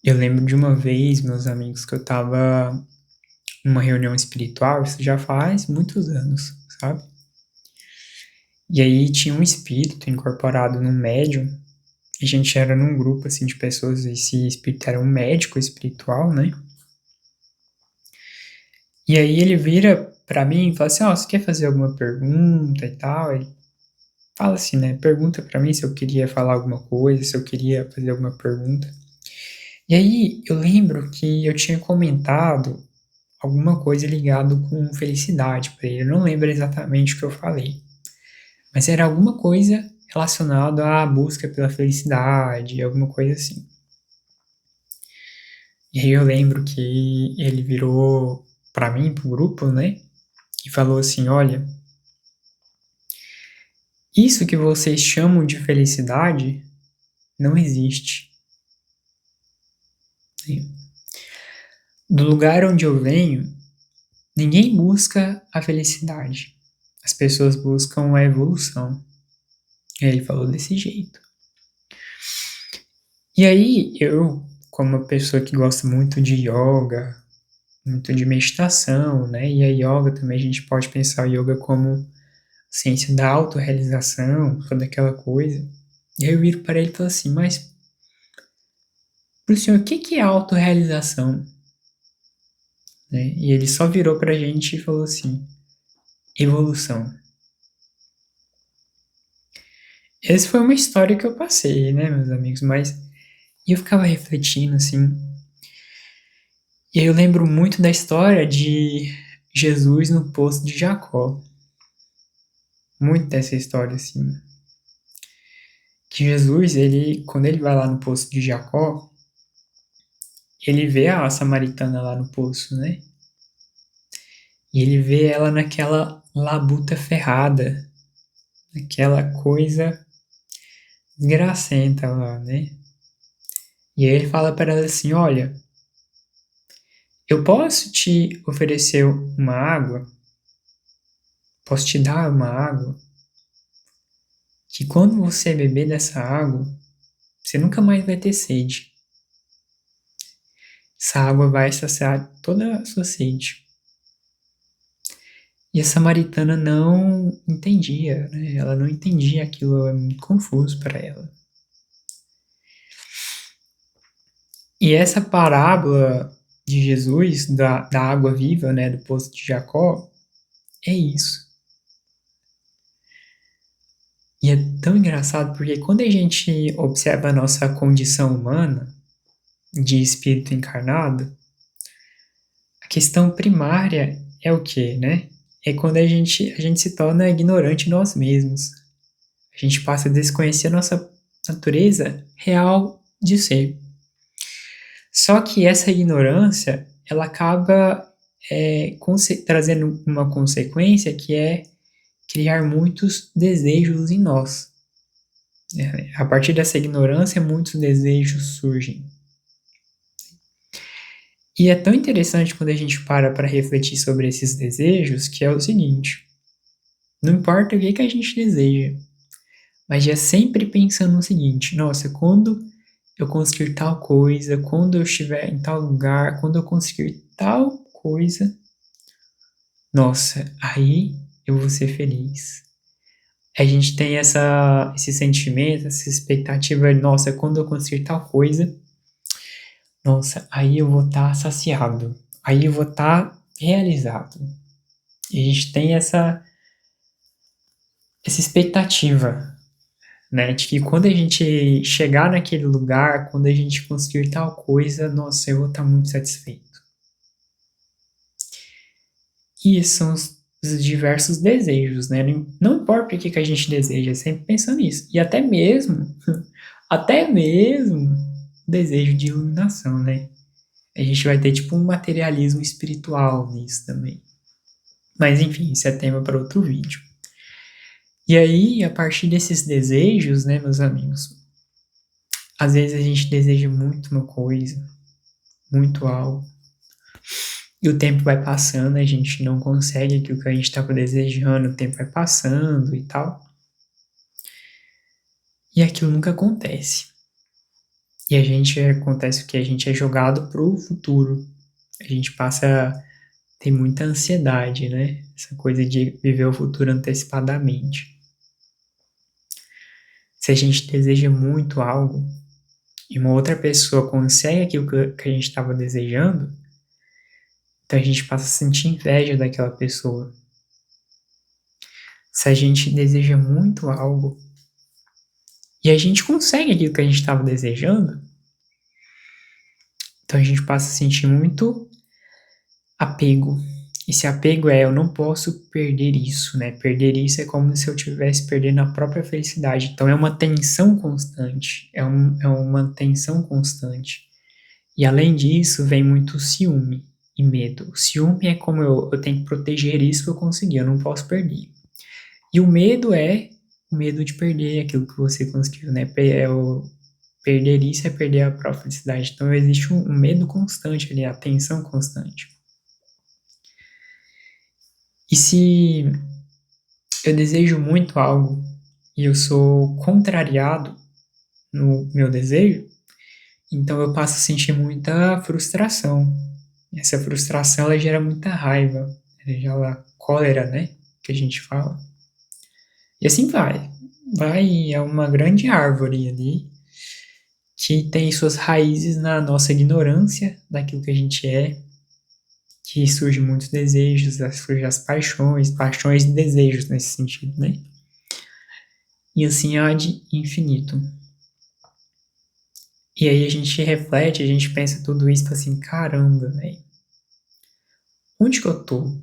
Eu lembro de uma vez, meus amigos, que eu estava numa reunião espiritual, isso já faz muitos anos, sabe? E aí tinha um espírito incorporado num médium, e a gente era num grupo assim de pessoas, esse espírito era um médico espiritual, né? E aí ele vira pra mim e fala assim: "Ó, você quer fazer alguma pergunta e tal?" Ele fala assim, né? Pergunta pra mim se eu queria falar alguma coisa, se eu queria fazer alguma pergunta. E aí eu lembro que eu tinha comentado alguma coisa ligado com felicidade para ele. Eu não lembro exatamente o que eu falei, mas era alguma coisa relacionada à busca pela felicidade, alguma coisa assim. E aí eu lembro que ele virou para mim, pro grupo, né, e falou assim: "Olha, isso que vocês chamam de felicidade não existe. Do lugar onde eu venho, ninguém busca a felicidade. As pessoas buscam a evolução." E aí ele falou desse jeito. E aí, eu, como uma pessoa que gosta muito de yoga, muito de meditação, né? E a yoga também a gente pode pensar o yoga como ciência da autorrealização, toda aquela coisa. E aí eu viro para ele e falo assim, mas pro senhor, o que que é autorrealização? Né? E ele só virou pra gente e falou assim, evolução. Essa foi uma história que eu passei, né, meus amigos, mas eu ficava refletindo assim, e aí eu lembro muito da história de Jesus no poço de Jacó. Muito dessa história, assim. Que Jesus, ele, quando ele vai lá no poço de Jacó, ele vê a samaritana lá no poço, né? E ele vê ela naquela labuta ferrada, naquela coisa desgracenta lá, né? E aí ele fala para ela assim: Olha, eu posso te oferecer uma água, posso te dar uma água, que quando você beber dessa água, você nunca mais vai ter sede. Essa água vai saciar toda a sua sede. E a samaritana não entendia, né? Ela não entendia aquilo, é muito confuso para ela. E essa parábola de Jesus, da água viva, né, do poço de Jacó, é isso. E é tão engraçado porque quando a gente observa a nossa condição humana, de espírito encarnado, a questão primária é o quê, né? É quando a gente se torna ignorante nós mesmos. A gente passa a desconhecer a nossa natureza real de ser. Só que essa ignorância, ela acaba trazendo uma consequência que é criar muitos desejos em nós. A partir dessa ignorância, muitos desejos surgem. E é tão interessante quando a gente para refletir sobre esses desejos, que é o seguinte: não importa o que a gente deseja, mas é sempre pensando no seguinte: nossa, quando eu conseguir tal coisa, quando eu estiver em tal lugar, quando eu conseguir tal coisa, nossa, aí eu vou ser feliz. A gente tem esse sentimento, essa expectativa, nossa, quando eu conseguir tal coisa, nossa, aí eu vou estar saciado, aí eu vou estar realizado. E a gente tem essa expectativa, né, de que quando a gente chegar naquele lugar, quando a gente conseguir tal coisa, nossa, eu vou estar muito satisfeito. E esses são os diversos desejos, né? Não importa o que a gente deseja, é sempre pensando nisso. E até mesmo o desejo de iluminação, né? A gente vai ter tipo um materialismo espiritual nisso também. Mas enfim, isso é tema para outro vídeo. E aí, a partir desses desejos, né, meus amigos, às vezes a gente deseja muito uma coisa, muito algo, e o tempo vai passando, a gente não consegue aquilo que a gente estava desejando, o tempo vai passando e tal. E aquilo nunca acontece. E acontece que a gente é jogado pro futuro. A gente passa a ter muita ansiedade, né? Essa coisa de viver o futuro antecipadamente. Se a gente deseja muito algo e uma outra pessoa consegue aquilo que a gente estava desejando, então a gente passa a sentir inveja daquela pessoa. Se a gente deseja muito algo e a gente consegue aquilo que a gente estava desejando, então a gente passa a sentir muito apego. Esse apego é: eu não posso perder isso, né? Perder isso é como se eu estivesse perdendo a própria felicidade. Então é uma tensão constante, é uma tensão constante. E além disso, vem muito ciúme e medo. O ciúme é como eu tenho que proteger isso que eu consegui, eu não posso perder. E o medo é o medo de perder aquilo que você conseguiu, né? Perder isso é perder a própria felicidade. Então existe um medo constante ali, a tensão constante. E se eu desejo muito algo e eu sou contrariado no meu desejo, então eu passo a sentir muita frustração. Essa frustração ela gera muita raiva, ela gera cólera, né? Que a gente fala. E assim vai. É uma grande árvore ali que tem suas raízes na nossa ignorância daquilo que a gente é, que surgem muitos desejos, surgem as paixões e desejos nesse sentido, né? E assim há de infinito. E aí a gente reflete, a gente pensa tudo isso e fala assim: caramba, velho, onde que eu tô? O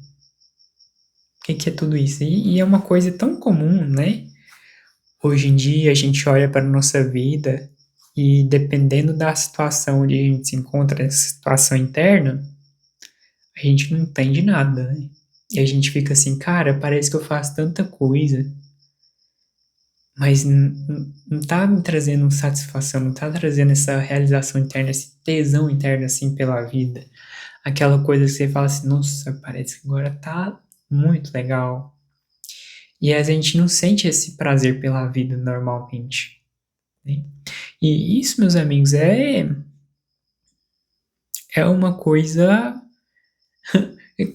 que é tudo isso? E é uma coisa tão comum, né? Hoje em dia a gente olha para a nossa vida e dependendo da situação onde a gente se encontra, essa situação interna, a gente não entende nada, né? E a gente fica assim: cara, parece que eu faço tanta coisa, mas não tá me trazendo satisfação, não tá trazendo essa realização interna, esse tesão interno, assim, pela vida. Aquela coisa que você fala assim: nossa, parece que agora tá muito legal. E a gente não sente esse prazer pela vida normalmente, né? E isso, meus amigos, é uma coisa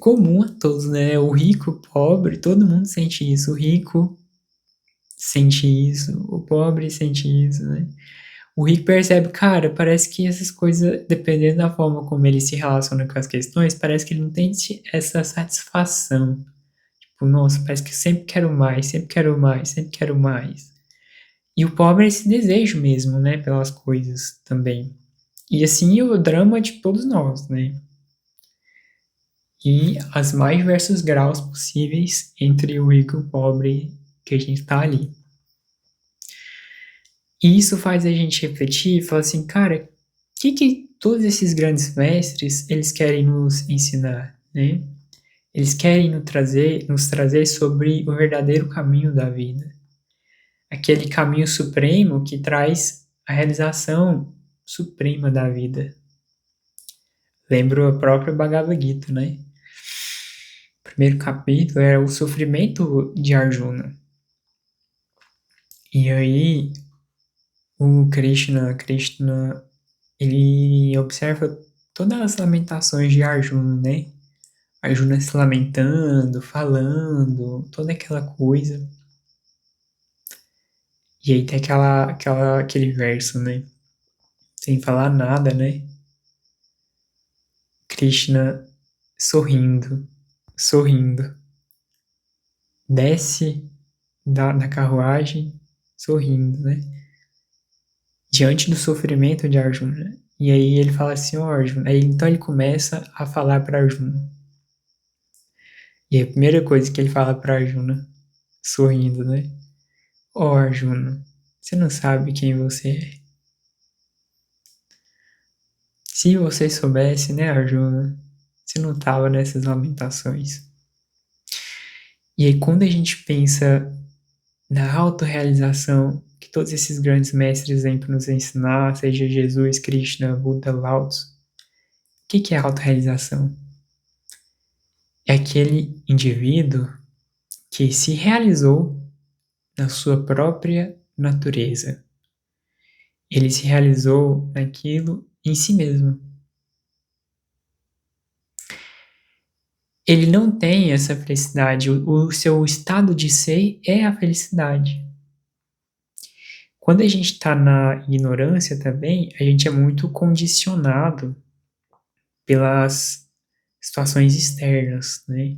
comum a todos, né? O rico, o pobre, todo mundo sente isso. O rico sente isso, o pobre sente isso, né? O rico percebe, cara, parece que essas coisas, dependendo da forma como ele se relaciona com as questões, parece que ele não tem essa satisfação. Tipo, nossa, parece que eu sempre quero mais, sempre quero mais, sempre quero mais. E o pobre é esse desejo mesmo, né, pelas coisas também. E assim é o drama de todos nós, né? E as mais diversos graus possíveis entre o rico e o pobre que a gente tá ali. E isso faz a gente refletir e falar assim: cara, o que todos esses grandes mestres, eles querem nos ensinar, né? Eles querem nos trazer sobre o verdadeiro caminho da vida. Aquele caminho supremo que traz a realização suprema da vida. Lembro a própria Bhagavad Gita, né? O primeiro capítulo era o sofrimento de Arjuna. E aí o Krishna, ele observa todas as lamentações de Arjuna, né? Arjuna se lamentando, falando, toda aquela coisa. E aí tem aquele verso, né? Sem falar nada, né? Krishna sorrindo, sorrindo. Desce da carruagem, sorrindo, né? Diante do sofrimento de Arjuna. E aí ele fala assim: ó, Arjuna. Aí então ele começa a falar para Arjuna. E a primeira coisa que ele fala para Arjuna, sorrindo, né? Ó, Arjuna, você não sabe quem você é. Se você soubesse, né, Arjuna, você não tava nessas lamentações. E aí quando a gente pensa na autorrealização que todos esses grandes mestres vêm para nos ensinar, seja Jesus, Krishna, Buda, Lao Tzu, o que é a autorrealização? É aquele indivíduo que se realizou na sua própria natureza. Ele se realizou naquilo em si mesmo. Ele não tem essa felicidade, o seu estado de ser é a felicidade. Quando a gente está na ignorância também, a gente é muito condicionado pelas situações externas, né?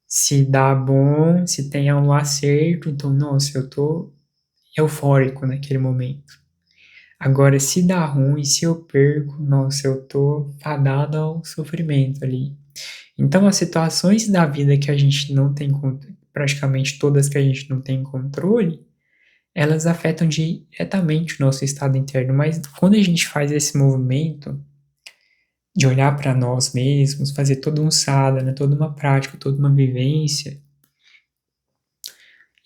Se dá bom, se tem um acerto, então, nossa, eu tô eufórico naquele momento. Agora, se dá ruim, se eu perco, nossa, eu tô fadado ao sofrimento ali. Então, as situações da vida que a gente não tem, praticamente todas que a gente não tem controle, elas afetam diretamente o nosso estado interno. Mas quando a gente faz esse movimento de olhar para nós mesmos, fazer todo um sadhana, toda uma prática, toda uma vivência,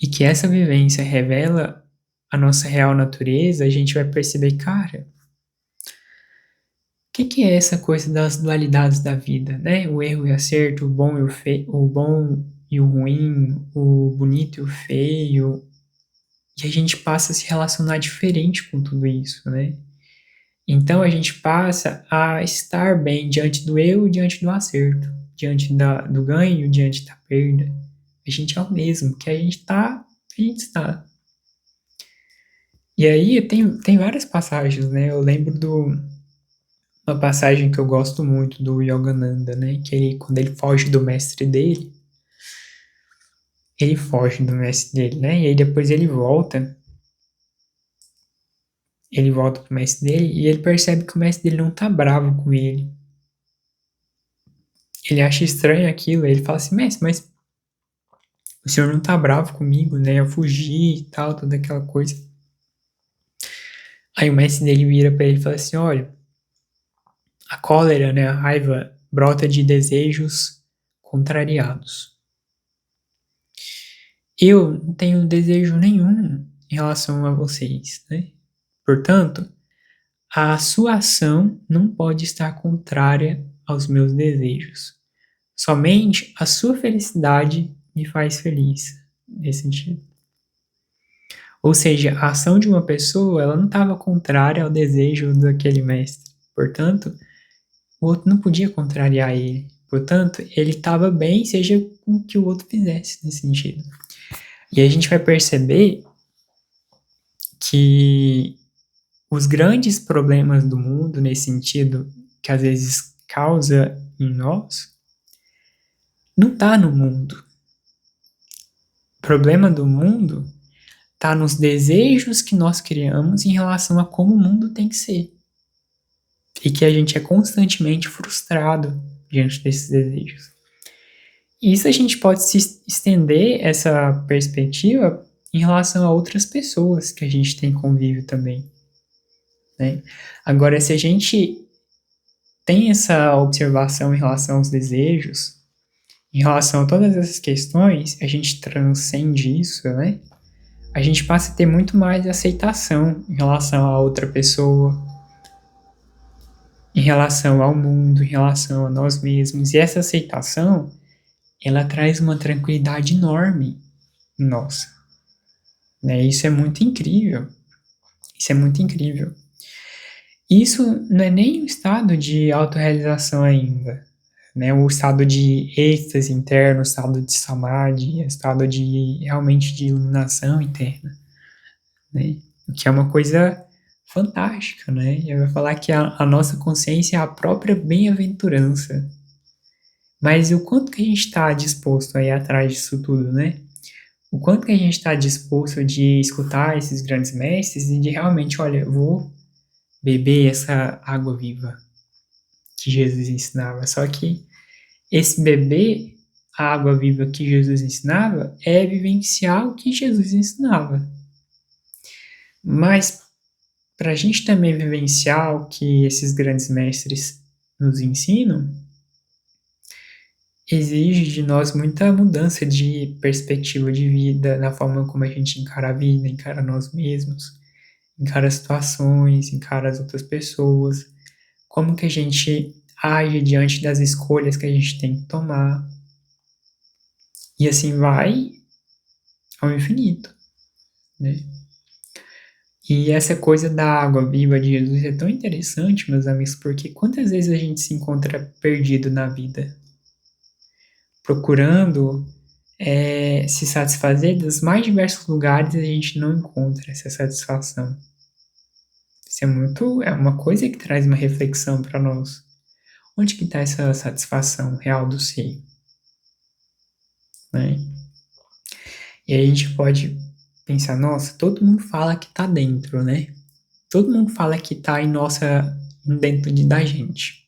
e que essa vivência revela a nossa real natureza, a gente vai perceber, cara, o que é essa coisa das dualidades da vida, né? O erro e o acerto, o bom e o feio, o bom e o ruim, o bonito e o feio, e a gente passa a se relacionar diferente com tudo isso, né? Então a gente passa a estar bem diante do erro e diante do acerto, diante do ganho, diante da perda. A gente é o mesmo, que a gente está. E aí tem várias passagens, né? Eu lembro uma passagem que eu gosto muito do Yogananda, né? Que ele, quando ele foge do mestre dele, né? E aí depois ele volta pro mestre dele e ele percebe que o mestre dele não tá bravo com ele. Ele acha estranho aquilo, aí ele fala assim, mestre, mas o senhor não tá bravo comigo, né? Eu fugi e tal, toda aquela coisa. Aí o mestre dele vira pra ele e fala assim, olha, a cólera, né, a raiva brota de desejos contrariados. Eu não tenho desejo nenhum em relação a vocês, né? Portanto, a sua ação não pode estar contrária aos meus desejos. Somente a sua felicidade me faz feliz, nesse sentido. Ou seja, a ação de uma pessoa, ela não estava contrária ao desejo daquele mestre. Portanto, o outro não podia contrariar ele. Portanto, ele estava bem, seja com o que o outro fizesse nesse sentido. E a gente vai perceber que os grandes problemas do mundo, nesse sentido, que às vezes causa em nós, não está no mundo. O problema do mundo está nos desejos que nós criamos em relação a como o mundo tem que ser. E que a gente é constantemente frustrado diante desses desejos. E isso a gente pode se estender essa perspectiva em relação a outras pessoas que a gente tem convívio também, né? Agora, se a gente tem essa observação em relação aos desejos, em relação a todas essas questões, a gente transcende isso, né? A gente passa a ter muito mais aceitação em relação a outra pessoa, em relação ao mundo, em relação a nós mesmos. E essa aceitação, ela traz uma tranquilidade enorme em nós, né? Isso é muito incrível. Isso é muito incrível. Isso não é nem um estado de autorrealização ainda, né? O estado de êxtase interno, o estado de samadhi, o estado de realmente de iluminação interna, né? O que é uma coisa fantástica, né? Eu vou falar que a nossa consciência é a própria bem-aventurança. Mas o quanto que a gente está disposto a ir atrás disso tudo, né? O quanto que a gente está disposto de escutar esses grandes mestres e de realmente, olha, eu vou beber essa água viva que Jesus ensinava. Só que esse beber a água viva que Jesus ensinava é vivenciar o que Jesus ensinava. Mas para a gente também vivenciar o que esses grandes mestres nos ensinam, exige de nós muita mudança de perspectiva de vida, na forma como a gente encara a vida, encara nós mesmos, encara as situações, encara as outras pessoas, como que a gente age diante das escolhas que a gente tem que tomar. E assim vai ao infinito, né? E essa coisa da água viva de Jesus é tão interessante, meus amigos, porque quantas vezes a gente se encontra perdido na vida, procurando se satisfazer dos mais diversos lugares e a gente não encontra essa satisfação. Isso é uma coisa que traz uma reflexão para nós. Onde que está essa satisfação real do ser? Né? E aí a gente pode pensar, nossa, todo mundo fala que está dentro, né? Todo mundo fala que está dentro da gente.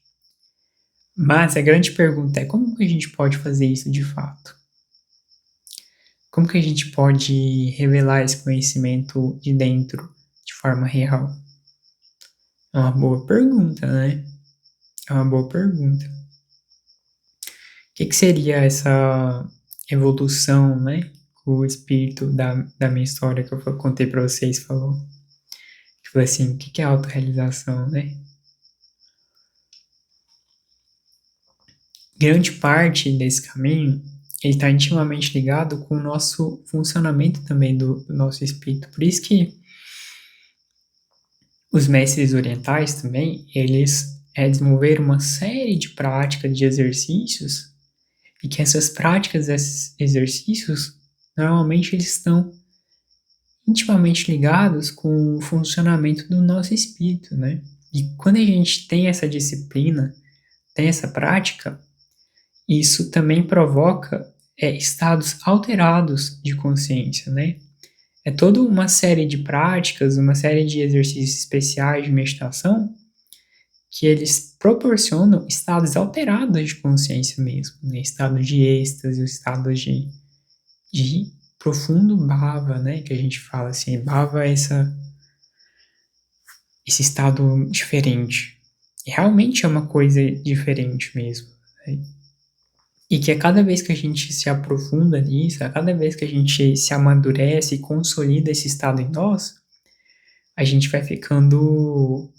Mas a grande pergunta é como que a gente pode fazer isso de fato? Como que a gente pode revelar esse conhecimento de dentro de forma real? É uma boa pergunta, né? É uma boa pergunta. O que seria essa evolução, né? Que o espírito da minha história que eu contei para vocês falou. Tipo assim, o que é autorrealização, né? Grande parte desse caminho ele está intimamente ligado com o nosso funcionamento também do nosso espírito. Por isso que os mestres orientais também, eles desenvolveram uma série de práticas, de exercícios, e que essas práticas, esses exercícios, normalmente eles estão intimamente ligados com o funcionamento do nosso espírito, né? E quando a gente tem essa disciplina, tem essa prática, isso também provoca estados alterados de consciência, né? É toda uma série de práticas, uma série de exercícios especiais de meditação que eles proporcionam estados alterados de consciência mesmo, né? Estado de êxtase, o estado de profundo bhava, né? Que a gente fala assim, bhava é esse estado diferente. E realmente é uma coisa diferente mesmo, né? E que a cada vez que a gente se aprofunda nisso, a cada vez que a gente se amadurece e consolida esse estado em nós, a gente vai ficando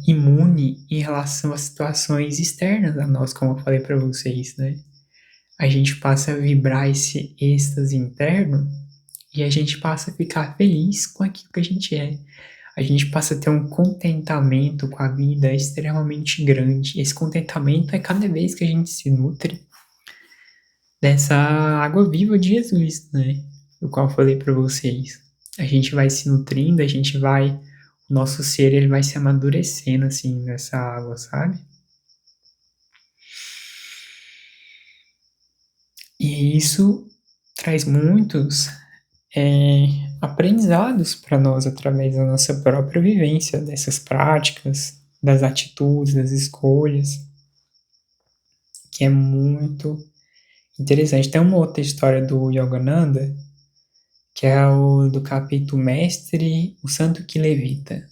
imune em relação a situações externas a nós, como eu falei para vocês, né? A gente passa a vibrar esse êxtase interno e a gente passa a ficar feliz com aquilo que a gente é. A gente passa a ter um contentamento com a vida extremamente grande. Esse contentamento é cada vez que a gente se nutre dessa água viva de Jesus, né? O qual eu falei para vocês. A gente vai se nutrindo, o nosso ser ele vai se amadurecendo assim nessa água, sabe? E isso traz muitos aprendizados para nós através da nossa própria vivência, dessas práticas, das atitudes, das escolhas, que é muito interessante. Tem uma outra história do Yogananda, que é o do capítulo Mestre, o Santo que Levita.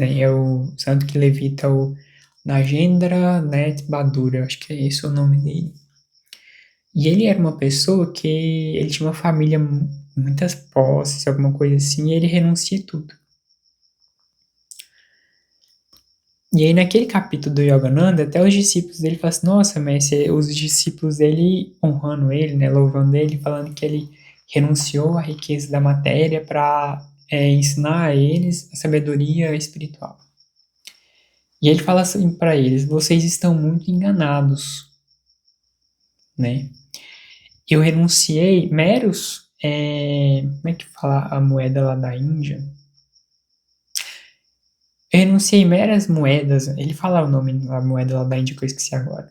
É o santo que levita, o Nagendra Net Badura, acho que é esse o nome dele. E ele era uma pessoa que ele tinha uma família, muitas posses, alguma coisa assim, e ele renuncia tudo. E aí naquele capítulo do Yogananda, até os discípulos dele falam assim, nossa, mas os discípulos dele honrando ele, né, louvando ele, falando que ele renunciou à riqueza da matéria para ensinar a eles a sabedoria espiritual. E ele fala assim para eles, vocês estão muito enganados, né? Eu renunciei meros, como é que fala a moeda lá da Índia? Eu renunciei meras moedas, ele fala o nome da moeda lá da Índia que eu esqueci agora,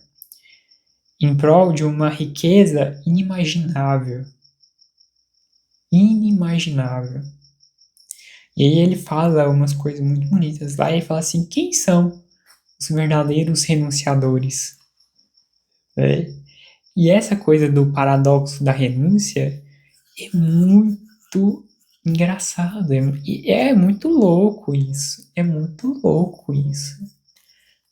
em prol de uma riqueza inimaginável. Inimaginável. E aí ele fala umas coisas muito bonitas lá, e ele fala assim, quem são os verdadeiros renunciadores? E essa coisa do paradoxo da renúncia é muito engraçado, é muito louco isso, é muito louco isso.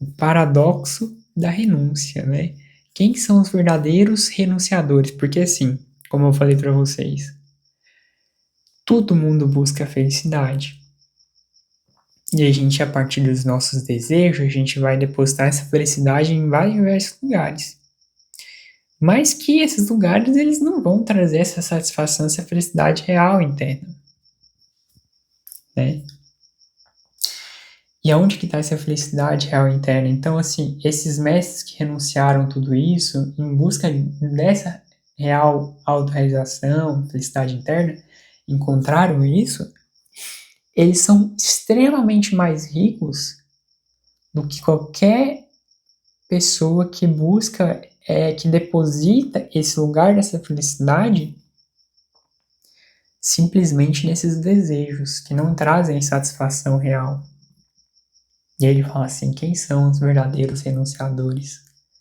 O paradoxo da renúncia, né? Quem são os verdadeiros renunciadores? Porque assim, como eu falei para vocês, todo mundo busca a felicidade. E a gente, a partir dos nossos desejos, a gente vai depositar essa felicidade em vários diversos lugares. Mas que esses lugares, eles não vão trazer essa satisfação, essa felicidade real interna. né? E aonde que está essa felicidade real interna? Então, assim, esses mestres que renunciaram tudo isso em busca dessa real autorrealização, felicidade interna, encontraram isso, eles são extremamente mais ricos do que qualquer pessoa que busca, que deposita esse lugar dessa felicidade simplesmente nesses desejos que não trazem satisfação real. E aí ele fala assim, quem são os verdadeiros renunciadores?